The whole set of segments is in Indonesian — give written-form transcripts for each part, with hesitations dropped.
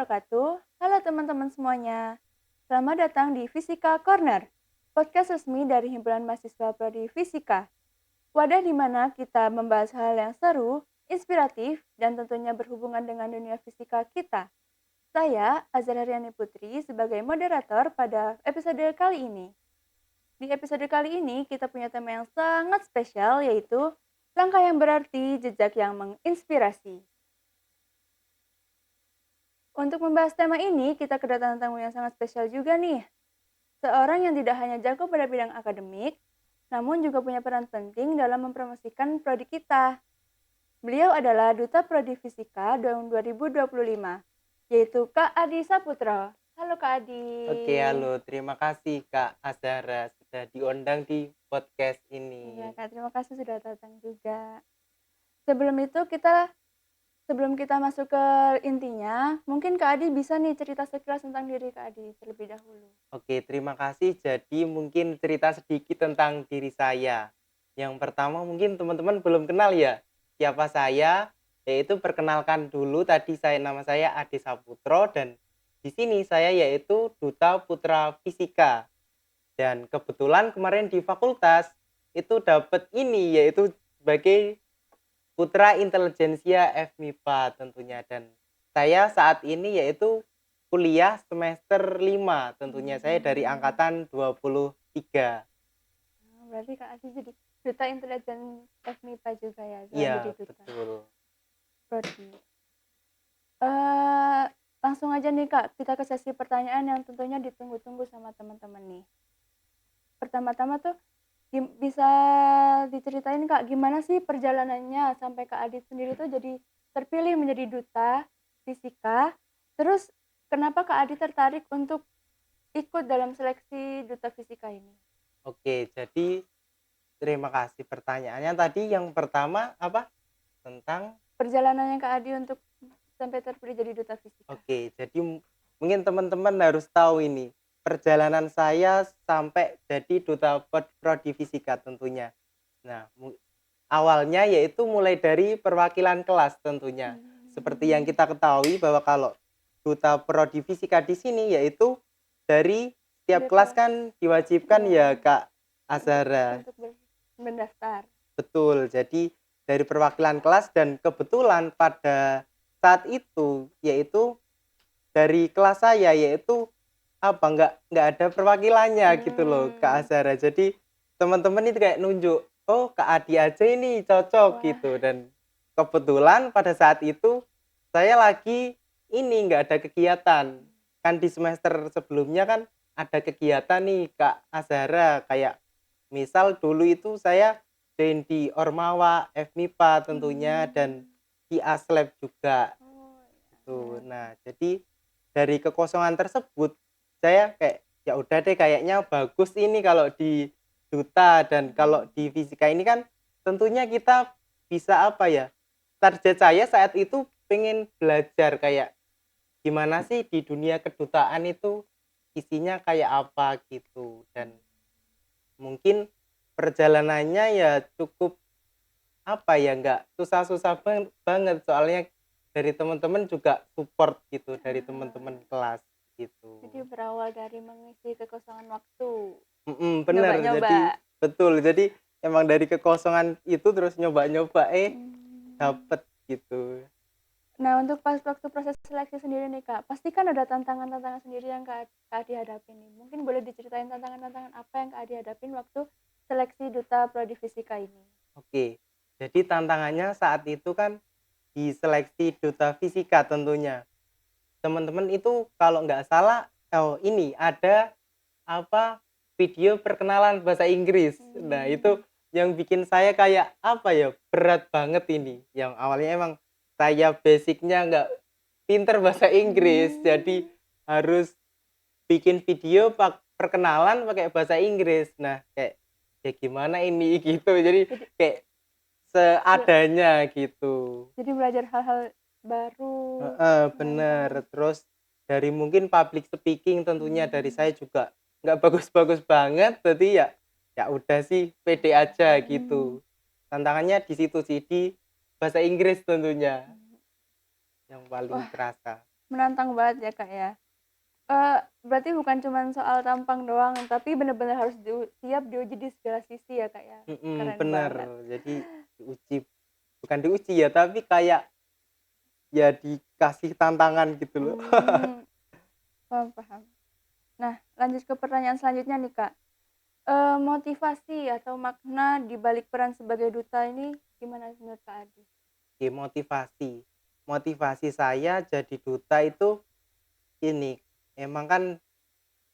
wabarakatuh. Halo teman-teman semuanya. Selamat datang di Fisika Corner, podcast resmi dari Himpunan Mahasiswa Prodi Fisika. Wadah di mana kita membahas hal yang seru, inspiratif, dan tentunya berhubungan dengan dunia fisika kita. Saya, Azhar Haryani Putri, sebagai moderator pada episode kali ini. Di episode kali ini, kita punya tema yang sangat spesial, yaitu langkah yang berarti, jejak yang menginspirasi. Untuk membahas tema ini, kita kedatangan tamu yang sangat spesial juga nih. Seorang yang tidak hanya jago pada bidang akademik, namun juga punya peran penting dalam mempromosikan prodi kita. Beliau adalah Duta Prodi Fisika tahun 2025, yaitu Kak Adi Saputro. Halo Kak Oke, Adi. halo. Terima kasih Kak Azhara sudah diundang di podcast Iya ini. Kak, terima kasih sudah datang juga. Sebelum kita masuk ke intinya, mungkin Kak Adi bisa nih cerita sekilas tentang diri Kak Adi terlebih dahulu. Oke, terima kasih. Jadi mungkin cerita sedikit tentang diri saya. Yang pertama mungkin teman-teman belum kenal ya siapa saya, yaitu perkenalkan dulu tadi nama saya Adi Saputro dan di sini saya yaitu Duta Putra Fisika. Dan kebetulan kemarin di fakultas itu dapat ini yaitu sebagai Putra Intelijensia FMIPA tentunya dan saya saat ini yaitu kuliah semester 5 tentunya saya dari angkatan 23. Berarti Kak Adi jadi duta intelijen FMIPA juga ya, selain jadi Iya, duta betul. prodi. Eh, Langsung aja nih Kak, kita ke sesi pertanyaan yang tentunya ditunggu-tunggu sama teman-teman nih. Pertama-tama tuh bisa diceritain Kak, gimana sih perjalanannya sampai Kak Adit sendiri tuh jadi terpilih menjadi duta fisika. Terus kenapa Kak Adit tertarik untuk ikut dalam seleksi duta fisika ini? Oke, jadi terima kasih pertanyaannya tadi yang pertama apa? Tentang Perjalanannya Kak Adi untuk sampai terpilih jadi duta fisika. Oke, jadi mungkin teman-teman harus tahu ini perjalanan saya sampai jadi duta prodi fisika tentunya. Nah, awalnya yaitu mulai dari perwakilan kelas tentunya. Seperti yang kita ketahui bahwa kalau duta prodi fisika di sini yaitu dari setiap kelas kan diwajibkan ya Kak Azhara. Untuk mendaftar. Betul. Jadi dari perwakilan kelas dan kebetulan pada saat itu yaitu dari kelas saya yaitu apa nggak ada perwakilannya gitu loh Kak Azhara. Jadi teman-teman itu kayak nunjuk, oh Kak Adi aja ini cocok gitu dan kebetulan pada saat itu saya lagi ini nggak ada kegiatan. Kan di semester sebelumnya kan ada kegiatan nih Kak Azhara kayak misal dulu itu saya join di Ormawa, FMIPA tentunya dan di Aslab juga. Tuh. Nah, jadi dari kekosongan tersebut saya kayak ya udah deh kayaknya bagus ini kalau di duta dan kalau di fisika ini kan tentunya kita bisa apa ya? Target saya saat itu pengen belajar kayak gimana sih di dunia kedutaan itu isinya kayak apa gitu dan mungkin perjalanannya ya cukup apa ya nggak susah-susah banget soalnya dari teman-teman juga support gitu dari teman-teman kelas gitu. Jadi berawal dari mengisi kekosongan waktu. Bener jadi Nyoba-nyoba. betul jadi emang dari kekosongan itu terus nyoba-nyoba dapet gitu. Nah, untuk pas waktu proses seleksi sendiri nih Kak, pasti kan ada tantangan-tantangan sendiri yang Kak Adi hadapin nih. Mungkin boleh diceritain tantangan-tantangan apa yang Kak Adi hadapin waktu seleksi duta prodi fisika ini. Oke, jadi tantangannya saat itu kan di seleksi duta fisika tentunya. Teman-teman itu kalau nggak salah ini ada apa video perkenalan bahasa Inggris. Nah, itu yang bikin saya kayak apa ya berat banget ini. Yang awalnya emang saya basicnya nggak pinter bahasa Inggris, jadi harus bikin video perkenalan pakai bahasa Inggris. Nah, kayak ya gimana ini gitu. Jadi kayak seadanya gitu. Jadi belajar hal-hal baru. Heeh, bener. Terus dari mungkin public speaking tentunya dari saya juga nggak bagus-bagus banget, jadi ya udah sih pede aja gitu. Tantangannya di situ sih, di bahasa Inggris tentunya yang paling Wah, terasa. menantang banget ya Kak ya. Berarti bukan cuma soal tampang doang, tapi bener-bener harus siap diuji di segala sisi ya Kak ya. Keren Bener. banget. Jadi diuji, bukan diuji ya, tapi kayak ya dikasih tantangan gitu loh. Hmm, paham paham. Nah, lanjut ke pertanyaan selanjutnya nih Kak. Motivasi atau makna di balik peran sebagai duta ini gimana menurut Kak Adi? Oke, motivasi. Motivasi saya jadi duta itu ini, emang kan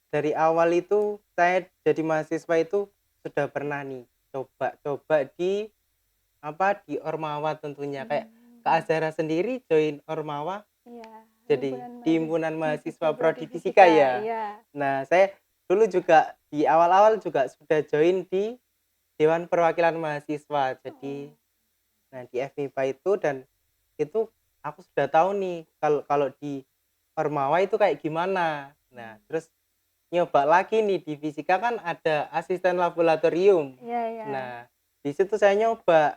dari awal itu saya jadi mahasiswa itu sudah pernah nih coba-coba di di Ormawa tentunya, kayak Kak Hmm, Azhara sendiri join Ormawa iya, jadi himpunan di himpunan mahasiswa mahasiswa prodi prodi fisika fisika, ya. iya. Nah, saya dulu juga di awal-awal juga sudah join di Dewan Perwakilan Mahasiswa. Jadi, Oh, nah di FMIPA itu, dan itu aku sudah tahu nih kalau kalau di Ormawa itu kayak gimana. Nah, hmm, terus nyoba lagi nih di fisika kan ada asisten laboratorium. iya iya. Nah, di situ saya nyoba,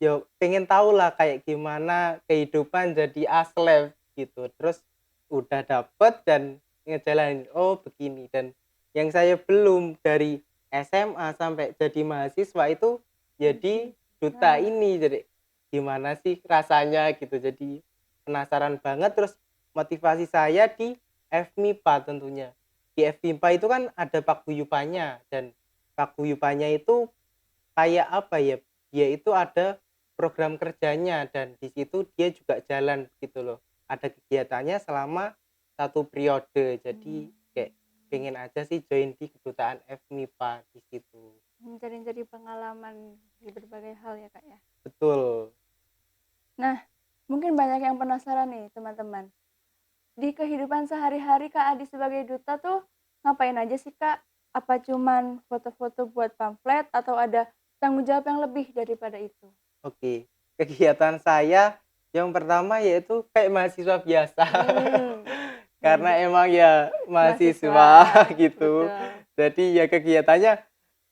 yo pengen tahu lah kayak gimana kehidupan jadi aslep gitu. Terus udah dapet dan ngejalanin, oh begini. Dan yang saya belum dari SMA sampai jadi mahasiswa itu jadi duta Nah, ini. Jadi gimana sih rasanya gitu. Jadi penasaran banget. Terus motivasi saya di FMIPA tentunya. Di FMIPA itu kan ada paguyubannya, dan paguyubannya itu kayak apa ya, dia itu ada program kerjanya, dan di situ dia juga jalan gitu loh. Ada kegiatannya selama satu periode. hmm, Jadi kayak pengen aja sih join di kedutaan FMIPA di situ. mencari-cari pengalaman di berbagai hal ya Kak ya. Betul. Nah, mungkin banyak yang penasaran nih teman-teman. Di kehidupan sehari-hari Kak Adi sebagai duta tuh ngapain aja sih Kak? Apa cuman foto-foto buat pamflet atau ada tanggung jawab yang lebih daripada itu? Oke. Kegiatan saya yang pertama yaitu kayak mahasiswa biasa. Hmm, Karena jadi emang ya mahasiswa, mahasiswa gitu. betul. Jadi ya kegiatannya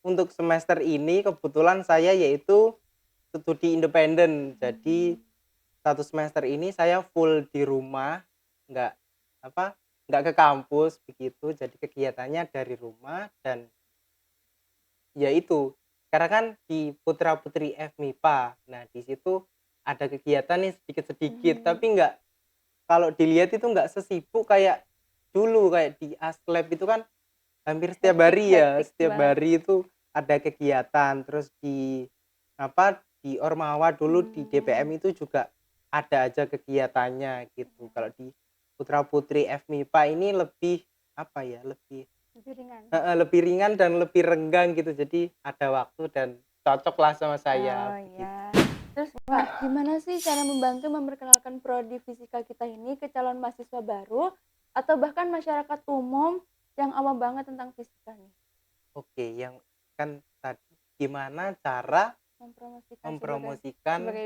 untuk semester ini kebetulan saya yaitu studi independen. Jadi Hmm, satu semester ini saya full di rumah, nggak nggak ke kampus begitu. Jadi kegiatannya dari rumah, dan ya itu, karena kan di putra-putri FMIPA. Nah, di situ ada kegiatan nih sedikit-sedikit, mhm. tapi nggak, kalau dilihat itu nggak sesibuk kayak dulu, kayak di Aslab itu kan hampir setiap Hektik hari ya, hektik setiap banget. hari itu ada kegiatan. Terus di Ormawa dulu di Hmm, DPM itu juga ada aja kegiatannya gitu. iya, Kalau di putra-putri FMIPA ini lebih apa ya, lebih lebih ringan. lebih ringan dan lebih renggang gitu. Jadi ada waktu dan cocoklah sama saya Oh begitu. ya. Terus Kak, gimana sih cara membantu memperkenalkan prodi fisika kita ini ke calon mahasiswa baru atau bahkan masyarakat umum yang awam banget tentang fisika nih? Oke, yang kan tadi gimana cara Mempromosikan sebagai mempromosikan sebagai